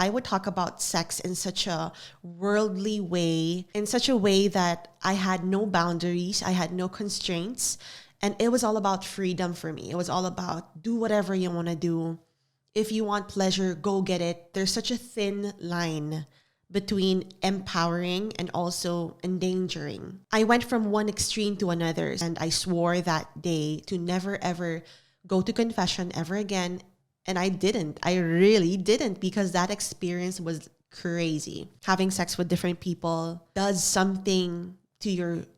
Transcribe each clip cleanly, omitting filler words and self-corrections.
I would talk about sex in such a worldly way, in such a way that I had no boundaries, I had no constraints, and it was all about freedom for me. It was all about do whatever you want to do. If you want pleasure, go get it. There's such a thin line between empowering and also endangering. I went from one extreme to another, and I swore that day to never ever go to confession ever again. And I didn't. I really didn't, because that experience was crazy. Having sex with different people does something to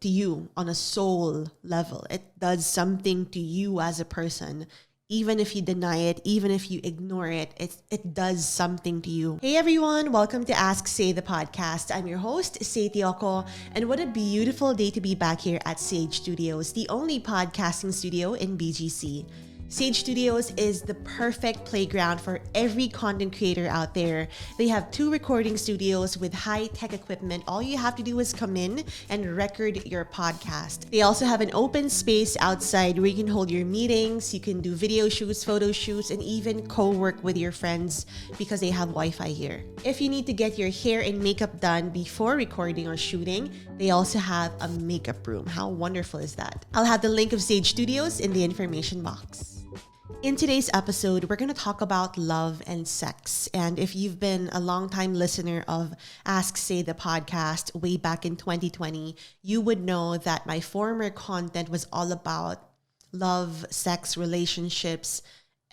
you on a soul level. It does something to you as a person. Even if you deny it, even if you ignore it, it does something to you. Hey everyone, welcome to Ask Say the podcast. I'm your host, Saytioco, and what a beautiful day to be back here at Sage Studios, the only podcasting studio in BGC. Sage Studios is the perfect playground for every content creator out there. They have 2 recording studios with high-tech equipment. All you have to do is come in and record your podcast. They also have an open space outside where you can hold your meetings, you can do video shoots, photo shoots, and even co-work with your friends because they have Wi-Fi here. If you need to get your hair and makeup done before recording or shooting, they also have a makeup room. How wonderful is that? I'll have the link of Sage Studios in the information box. In today's episode, we're going to talk about love and sex. And if you've been a longtime listener of Ask Say the podcast way back in 2020, you would know that my former content was all about love, sex, relationships,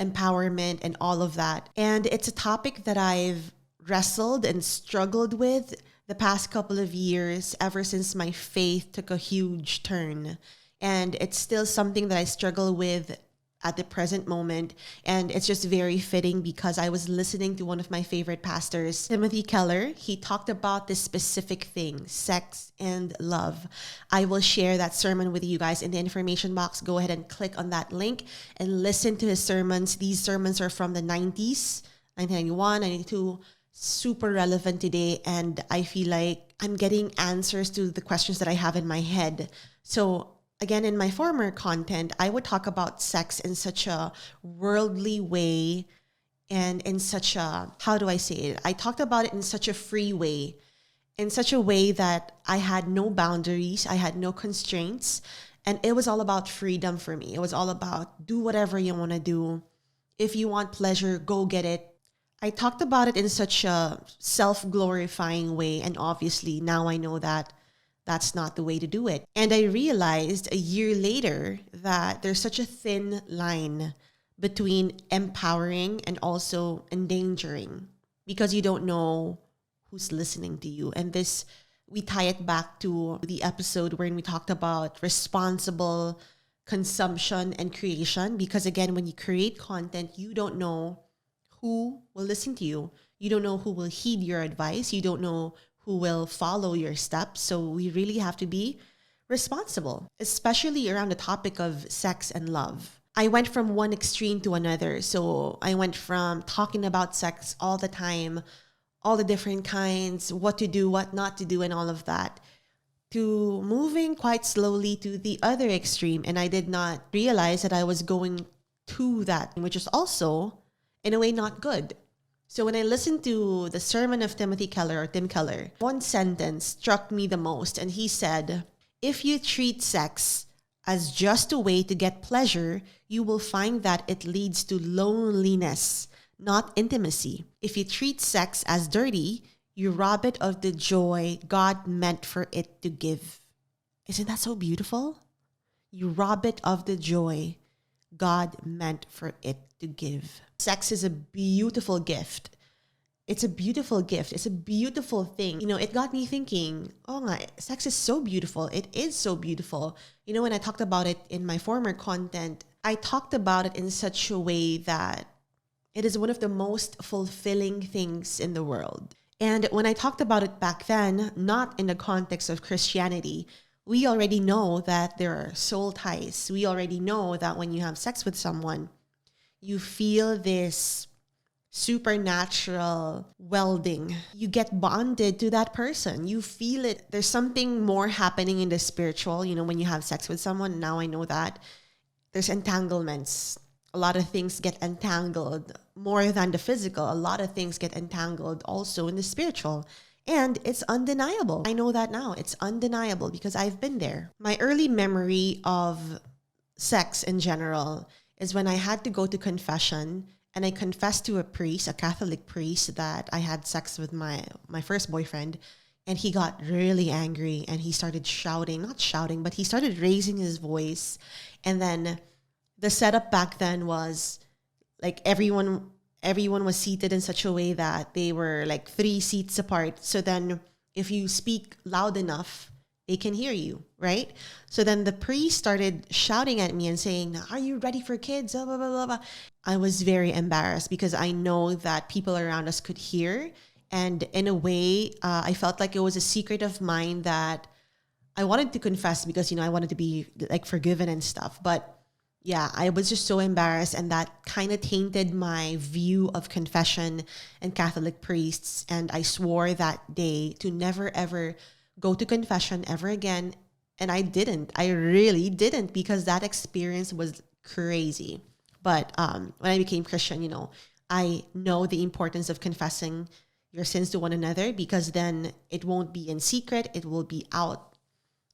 empowerment, and all of that. And it's a topic that I've wrestled and struggled with the past couple of years, ever since my faith took a huge turn. And it's still something that I struggle with at the present moment. And it's just very fitting because I was listening to one of my favorite pastors, Timothy Keller. He talked about this specific thing, sex and love. I will share that sermon with you guys in the information box. Go ahead and click on that link and listen to his sermons. These sermons are from the 90s, 1991, 92, super relevant today. And I feel like I'm getting answers to the questions that I have in my head. So again, in my former content, I would talk about sex in such a worldly way and in such a, how do I say it? I talked about it in such a free way, in such a way that I had no boundaries, I had no constraints, and it was all about freedom for me. It was all about do whatever you want to do. If you want pleasure, go get it. I talked about it in such a self-glorifying way, and obviously now I know that that's not the way to do it. And I realized a year later that there's such a thin line between empowering and also endangering, because you don't know who's listening to you. And this, we tie it back to the episode wherein we talked about responsible consumption and creation. Because again, when you create content, you don't know who will listen to you. You don't know who will heed your advice. You don't know who will follow your steps. So we really have to be responsible, especially around the topic of sex and love. I went from one extreme to another. So I went from talking about sex all the time, all the different kinds, what to do, what not to do, and all of that, to moving quite slowly to the other extreme. And I did not realize that I was going to that, which is also, in a way, not good. So when I listened to the sermon of Timothy Keller, or Tim Keller, one sentence struck me the most. And he said, if you treat sex as just a way to get pleasure, you will find that it leads to loneliness, not intimacy. If you treat sex as dirty, you rob it of the joy God meant for it to give. Isn't that so beautiful? You rob it of the joy God meant for it to give. Sex is a beautiful gift. It's a beautiful gift. It's a beautiful thing. You know, it got me thinking, oh my, sex is so beautiful. It is so beautiful. You know, when I talked about it in my former content, I talked about it in such a way that it is one of the most fulfilling things in the world. And when I talked about it back then, not in the context of Christianity, we already know that there are soul ties. We already know that when you have sex with someone, you feel this supernatural welding. You get bonded to that person. You feel it. There's something more happening in the spiritual, you know, when you have sex with someone. Now I know that there's entanglements. a lot of things get entangled more than the physical. A lot of things get entangled also in the spiritual. And it's undeniable. I know that now. It's undeniable because I've been there. My early memory of sex in general is when I had to go to confession and I confessed to a priest, a Catholic priest, that I had sex with my first boyfriend. And he got really angry and he started shouting, not shouting, but he started raising his voice. And then the setup back then was like everyone was seated in such a way that they were like 3 seats apart. So then if you speak loud enough, they can hear you, right? So then the priest started shouting at me and saying, "Are you ready for kids?" Blah, blah, blah, blah, blah. I was very embarrassed because I know that people around us could hear. And in a way, I felt like it was a secret of mine that I wanted to confess because, I wanted to be like forgiven and stuff. But yeah, I was just so embarrassed, and that kind of tainted my view of confession and Catholic priests. And I swore that day to never ever go to confession ever again. And I didn't. I really didn't, because that experience was crazy. But when I became Christian, I know the importance of confessing your sins to one another, because then it won't be in secret. It will be out.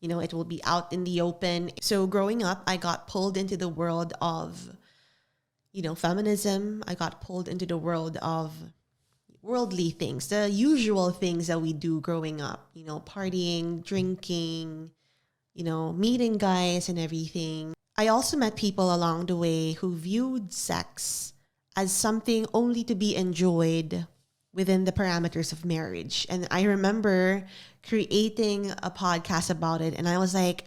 It will be out in the open. So growing up, I got pulled into the world of, feminism. I got pulled into the world of worldly things, the usual things that we do growing up, partying, drinking, meeting guys and everything. I also met people along the way who viewed sex as something only to be enjoyed within the parameters of marriage. And I remember creating a podcast about it, and I was like,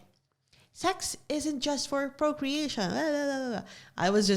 sex isn't just for procreation. I was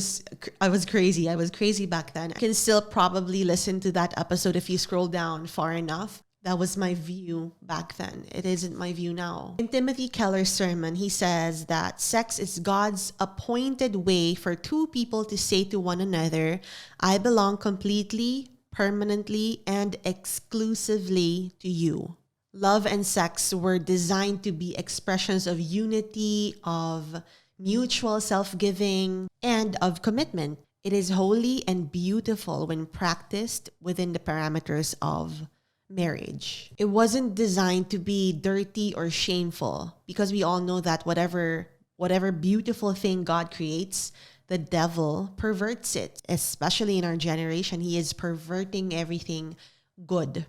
crazy. I was crazy back then. You can still probably listen to that episode if you scroll down far enough. That was my view back then. It isn't my view now. In Timothy Keller's sermon, he says that sex is God's appointed way for two people to say to one another, "I belong completely, permanently, and exclusively to you." Love and sex were designed to be expressions of unity, of mutual self-giving, and of commitment. It is holy and beautiful when practiced within the parameters of marriage. It wasn't designed to be dirty or shameful, because we all know that whatever beautiful thing God creates, the devil perverts it. Especially in our generation, he is perverting everything good,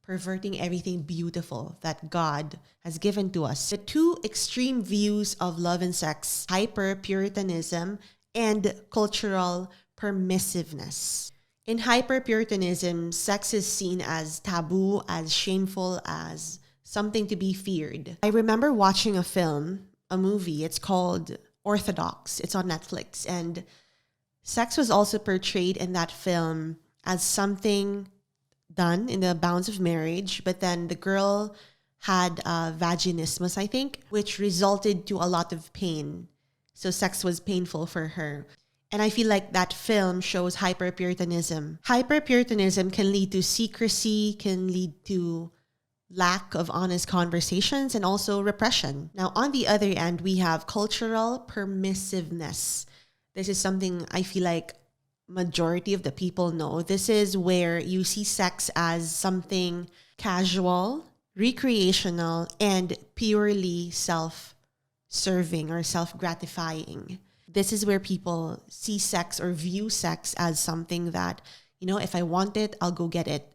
perverting everything beautiful that God has given to us. The two extreme views of love and sex: hyper-Puritanism and cultural permissiveness. In hyper-Puritanism, sex is seen as taboo, as shameful, as something to be feared. I remember watching a movie, it's called Unorthodox. It's on Netflix. And sex was also portrayed in that film as something done in the bounds of marriage, but then the girl had vaginismus, I think, which resulted to a lot of pain. So sex was painful for her. And I feel like that film shows hyper-Puritanism. Hyper-Puritanism can lead to secrecy, can lead to lack of honest conversations, and also repression. Now, on the other end, we have cultural permissiveness. This is something I feel like majority of the people know. This is where you see sex as something casual, recreational, and purely self-serving or self-gratifying. This is where people see sex or view sex as something that, if I want it, I'll go get it.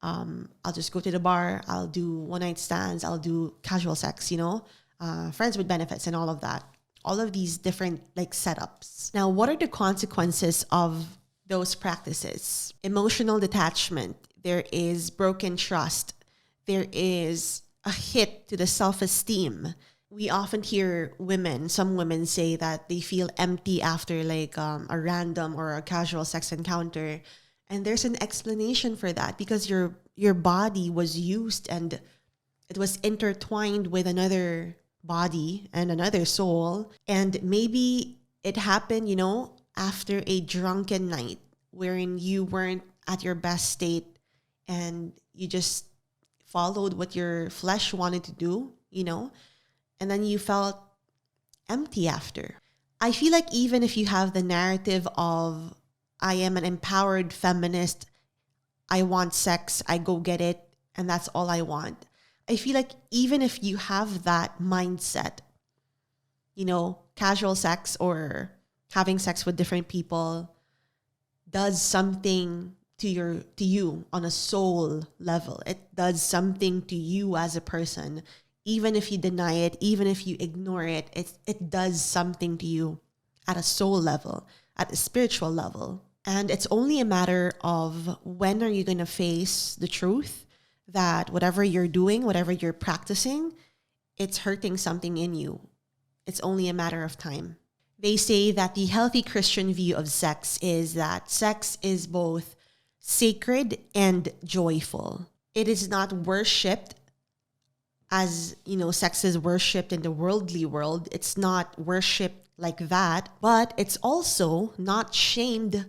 I'll just go to the bar. I'll do one-night stands. I'll do casual sex, friends with benefits and all of that. All of these different setups. Now, what are the consequences of those practices? Emotional detachment. There is broken trust. There is a hit to the self-esteem. We often hear some women say that they feel empty after a random or a casual sex encounter. And there's an explanation for that, because your body was used and it was intertwined with another body and another soul. And maybe it happened, after a drunken night wherein you weren't at your best state and you just followed what your flesh wanted to do, and then you felt empty after. I feel like even if you have the narrative of, I am an empowered feminist, I want sex, I go get it, and that's all I want. I feel like even if you have that mindset, casual sex or having sex with different people does something to you on a soul level. It does something to you as a person. Even if you deny it, even if you ignore it, it does something to you at a soul level, at a spiritual level. And it's only a matter of when are you going to face the truth that whatever you're doing, whatever you're practicing, it's hurting something in you. It's only a matter of time. They say that the healthy Christian view of sex is that sex is both sacred and joyful. It is not worshipped as, sex is worshipped in the worldly world. It's not worshipped like that, but it's also not shamed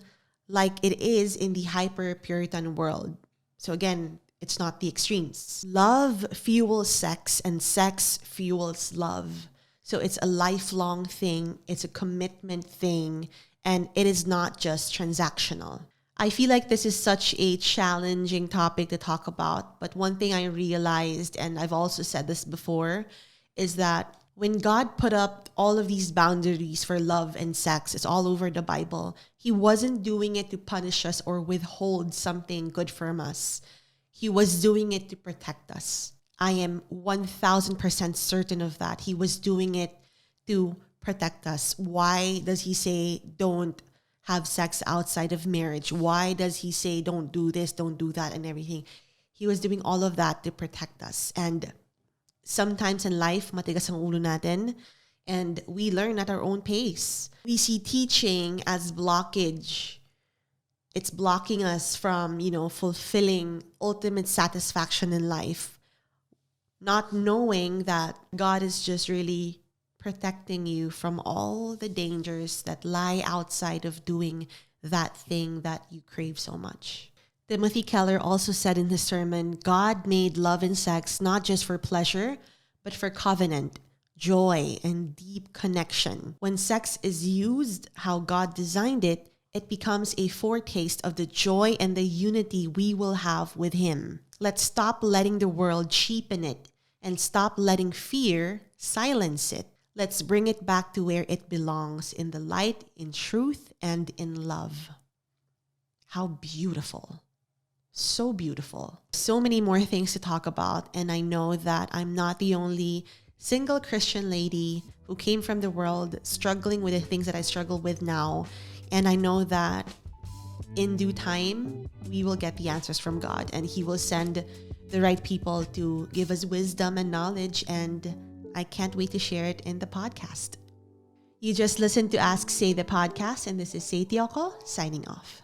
like it is in the hyper Puritan world. So again, it's not the extremes. Love fuels sex and sex fuels love. So it's a lifelong thing. It's a commitment thing. And it is not just transactional. I feel like this is such a challenging topic to talk about. But one thing I realized, and I've also said this before, is that when God put up all of these boundaries for love and sex, it's all over the Bible. He wasn't doing it to punish us or withhold something good from us. He was doing it to protect us. I am 1000% certain of that. He was doing it to protect us. Why does he say don't have sex outside of marriage? Why does he say don't do this, don't do that, and everything? He was doing all of that to protect us. And sometimes in life, matigas ang ulo natin, and we learn at our own pace. We see teaching as blockage. It's blocking us from, fulfilling ultimate satisfaction in life. Not knowing that God is just really protecting you from all the dangers that lie outside of doing that thing that you crave so much. Timothy Keller also said in his sermon, God made love and sex not just for pleasure, but for covenant, joy, and deep connection. When sex is used how God designed it, it becomes a foretaste of the joy and the unity we will have with Him. Let's stop letting the world cheapen it and stop letting fear silence it. Let's bring it back to where it belongs, in the light, in truth, and in love. How beautiful. So beautiful. So many more things to talk about, and I know that I'm not the only single Christian lady who came from the world struggling with the things that I struggle with now. And I know that in due time, we will get the answers from God, and He will send the right people to give us wisdom and knowledge, and I can't wait to share it in the podcast. You just listened to Ask Say the podcast, and this is Saytioco signing off.